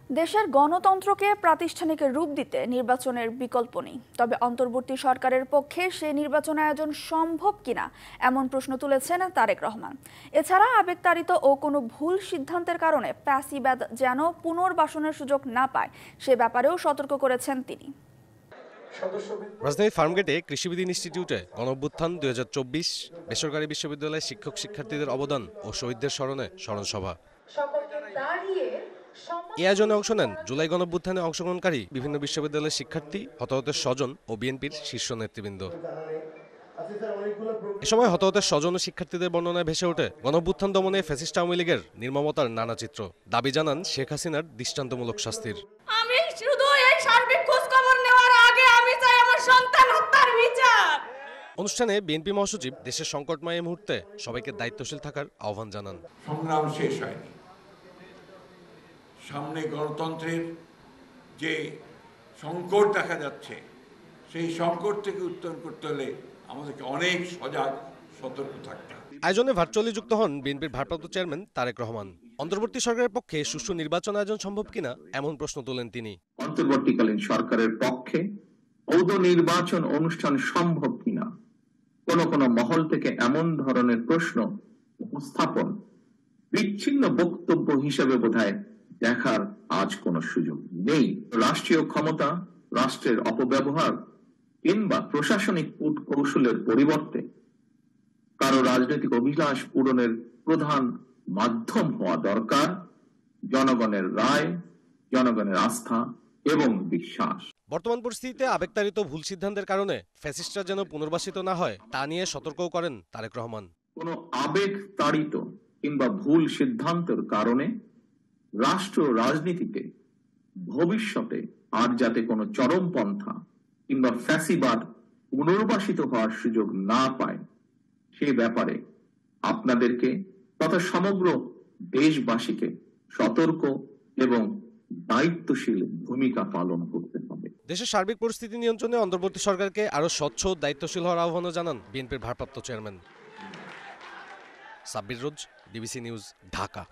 দেশের গণতন্ত্রকে প্রাতিষ্ঠানিক রূপ দিতে নির্বাচনের বিকল্প নেই, তবে অন্তর্বর্তী সরকারের পক্ষে সে নির্বাচন আয়োজন সম্ভব কিনা এমন প্রশ্ন তুলেছেন তারেক রহমান। এছাড়া আবেগতাড়িত ও কোনো ভুল সিদ্ধান্তের কারণে ফ্যাসিবাদ যেন পুনর্বাসনের সুযোগ না পায় সে ব্যাপারেও সতর্ক করেছেন তিনি। রাজধানীর ফার্মগেটে কৃষিবিদ ইনস্টিটিউটে গণঅভ্যুত্থান ২০২৪ বেসরকারি বিশ্ববিদ্যালয়ের শিক্ষক শিক্ষার্থীদের অবদান ও শহীদদের স্মরণে স্মরণসভা। এই আয়োজনে অংশ নেন জুলাই গণঅভ্যুত্থানে অংশগ্রহণকারী বিভিন্ন বিশ্ববিদ্যালয়ের শিক্ষার্থী, হতাহতের স্বজন ও বিএনপির শীর্ষ নেতৃবৃন্দ। এ সময় হতাহতের স্বজন ও শিক্ষার্থীদের বর্ণনায় ভেসে ওঠে গণঅভ্যুত্থান দমনে ফ্যাসিস্ট আওয়ামী লীগের নির্মমতার নানা চিত্র। দাবি জানান শেখ হাসিনার দৃষ্টান্তমূলক শাস্তির। আমি শুধু এই সার্বিক খোঁজ খবর নেওয়ার আগে আমি চাই আমার সন্তান হত্যার বিচার। অনুষ্ঠানে বিএনপি মহাসচিব দেশের সংকটময় মুহূর্তে সবাইকে দায়িত্বশীল থাকার আহ্বান জানান। সংগ্রাম শেষ হয়নি, সামনে গণতন্ত্রের যে সংকট দেখা যাচ্ছে সেই সংকট থেকে উত্তরণ করতে হলে আমাদেরকে অনেক সজাগ সতর্ক থাকতে হবে। আয়োজনে ভার্চুয়ালি যুক্ত হন বিএনপির ভারপ্রাপ্ত চেয়ারম্যান তারেক রহমান। অন্তর্বর্তী সরকারের পক্ষে সুষ্ঠু নির্বাচন আয়োজন সম্ভব কিনা এমন প্রশ্ন তোলেন তিনি। অন্তর্বর্তীকালীন সরকারের পক্ষে পৌর নির্বাচন অনুষ্ঠান সম্ভব কিনা কোন কোন মহল থেকে এমন ধরনের প্রশ্ন উপস্থাপন বিচ্ছিন্ন বক্তব্য হিসেবে বোধহয় দেখার আজ কোনো সুযোগ নেই। রাষ্ট্রীয় ক্ষমতা, রাষ্ট্রের অপব্যবহার কিংবা প্রশাসনিক কৌশলের পরিবর্তে কারো রাজনৈতিক অভিলাষ পূরণের প্রধান মাধ্যম হওয়া দরকার জনগণের রায়, জনগণের আস্থা এবং বিশ্বাস। বর্তমান পরিস্থিতিতে আবেগতাড়িত ভুল সিদ্ধান্তের কারণে ফ্যাসিস্টরা যেন পুনর্বাসিত না হয় তা নিয়ে সতর্কও করেন তারেক রহমান। কোনো আবেগ তাড়িত কিংবা ভুল সিদ্ধান্তের কারণে রাষ্ট্র রাজনীতিতে ভবিষ্যতে আর যাতে কোনো চরমপন্থা কিংবা ফ্যাসিবাদ পুনর্বাসিত হওয়ার সুযোগ না পায় সে ব্যাপারে আপনাদেরকে তথা সমগ্র দেশবাসীকে সতর্ক এবং দায়িত্বশীল ভূমিকা পালন করতে হবে। দেশের সার্বিক পরিস্থিতি নিয়ন্ত্রণে অন্তর্বর্তী সরকারকে আরও স্বচ্ছ ও দায়িত্বশীল হওয়ার আহ্বানও জানান বিএনপির ভারপ্রাপ্ত চেয়ারম্যান। সাব্বির রোজ, ডিবিসি নিউজ, ঢাকা।